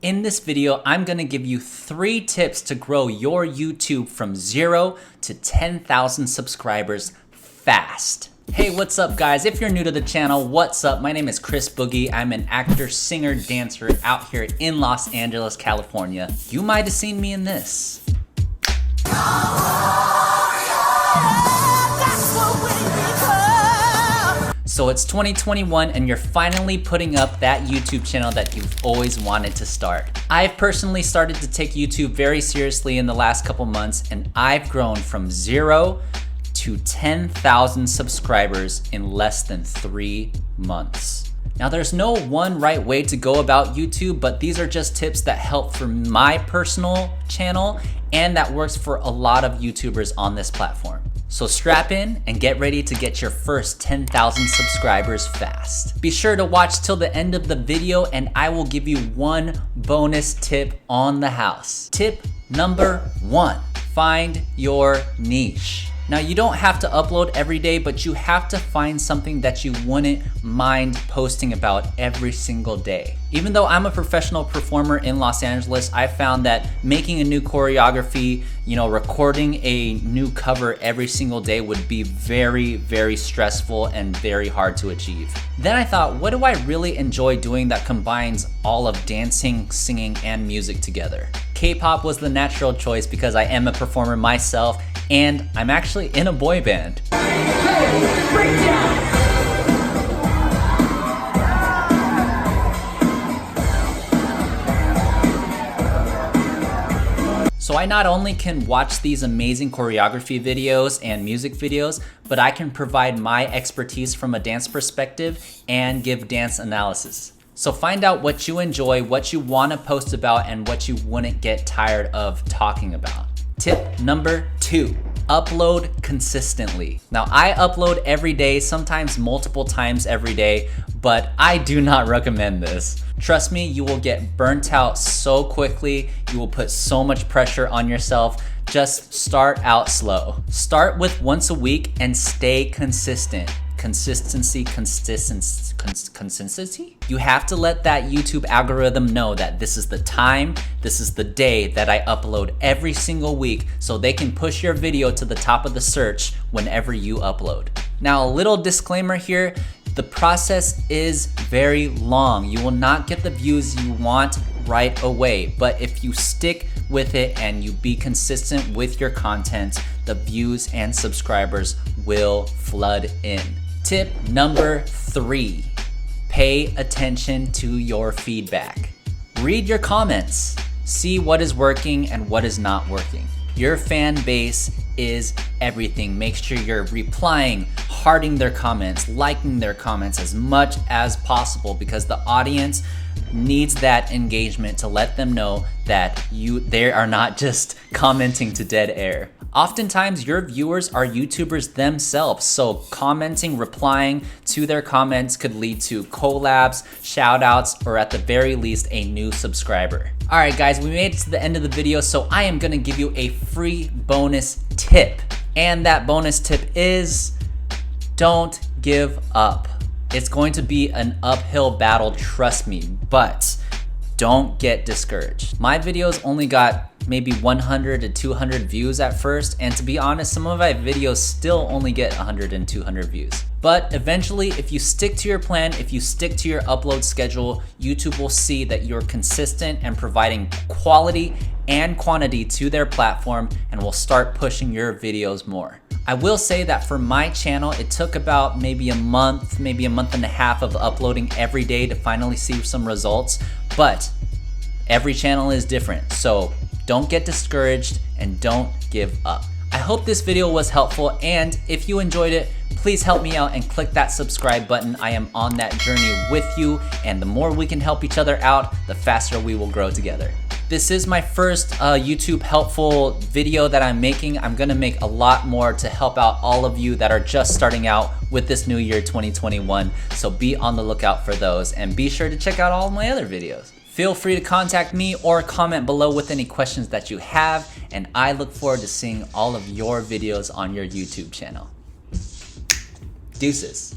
In this video, I'm gonna give you 3 tips to grow your YouTube from 0 to 10,000 subscribers fast. Hey, what's up guys? If you're new to the channel, what's up? My name is Chris Boogie. I'm an actor, singer, dancer out here in Los Angeles, California. You might have seen me in this. So it's 2021 and you're finally putting up that YouTube channel that you've always wanted to start. I've personally started to take YouTube very seriously in the last couple months, and I've grown from 0 to 10,000 subscribers in less than 3 months. Now there's no one right way to go about YouTube, but these are just tips that help for my personal channel and that works for a lot of YouTubers on this platform. So strap in and get ready to get your first 10,000 subscribers fast. Be sure to watch till the end of the video and I will give you one bonus tip on the house. Tip number 1, find your niche. Now you don't have to upload every day, but you have to find something that you wouldn't mind posting about every single day. Even though I'm a professional performer in Los Angeles, I found that making a new choreography, recording a new cover every single day would be very, very stressful and very hard to achieve. Then I thought, what do I really enjoy doing that combines all of dancing, singing, and music together? K-pop was the natural choice because I am a performer myself and I'm actually in a boy band. So I not only can watch these amazing choreography videos and music videos, but I can provide my expertise from a dance perspective and give dance analysis. So find out what you enjoy, what you want to post about, and what you wouldn't get tired of talking about. Tip number 2, upload consistently. Now I upload every day, sometimes multiple times every day, but I do not recommend this. Trust me, you will get burnt out so quickly. You will put so much pressure on yourself. Just start out slow. Start with once a week and stay consistent. Consistency. You have to let that YouTube algorithm know that this is the time, this is the day that I upload every single week so they can push your video to the top of the search whenever you upload. Now, a little disclaimer here, the process is very long. You will not get the views you want right away, but if you stick with it and you be consistent with your content, the views and subscribers will flood in. Tip number 3, pay attention to your feedback. Read your comments. See what is working and what is not working. Your fan base is everything. Make sure you're replying, hearting their comments, liking their comments as much as possible because the audience needs that engagement to let them know that they are not just commenting to dead air. Oftentimes your viewers are YouTubers themselves, so commenting, replying to their comments could lead to collabs, shout outs, or at the very least a new subscriber. Alright guys, we made it to the end of the video, so I am gonna give you a free bonus tip. And that bonus tip is, don't give up. It's going to be an uphill battle, trust me, but don't get discouraged. My videos only got maybe 100 to 200 views at first, and to be honest, some of my videos still only get 100 and 200 views. But eventually, if you stick to your plan, if you stick to your upload schedule, YouTube will see that you're consistent and providing quality and quantity to their platform and will start pushing your videos more. I will say that for my channel, it took about maybe a month and a half of uploading every day to finally see some results, but every channel is different, so don't get discouraged and don't give up. I hope this video was helpful, and if you enjoyed it, please help me out and click that subscribe button. I am on that journey with you, and the more we can help each other out, the faster we will grow together. This is my first YouTube helpful video that I'm making. I'm gonna make a lot more to help out all of you that are just starting out with this new year 2021. So be on the lookout for those and be sure to check out all my other videos. Feel free to contact me or comment below with any questions that you have, and I look forward to seeing all of your videos on your YouTube channel. Deuces.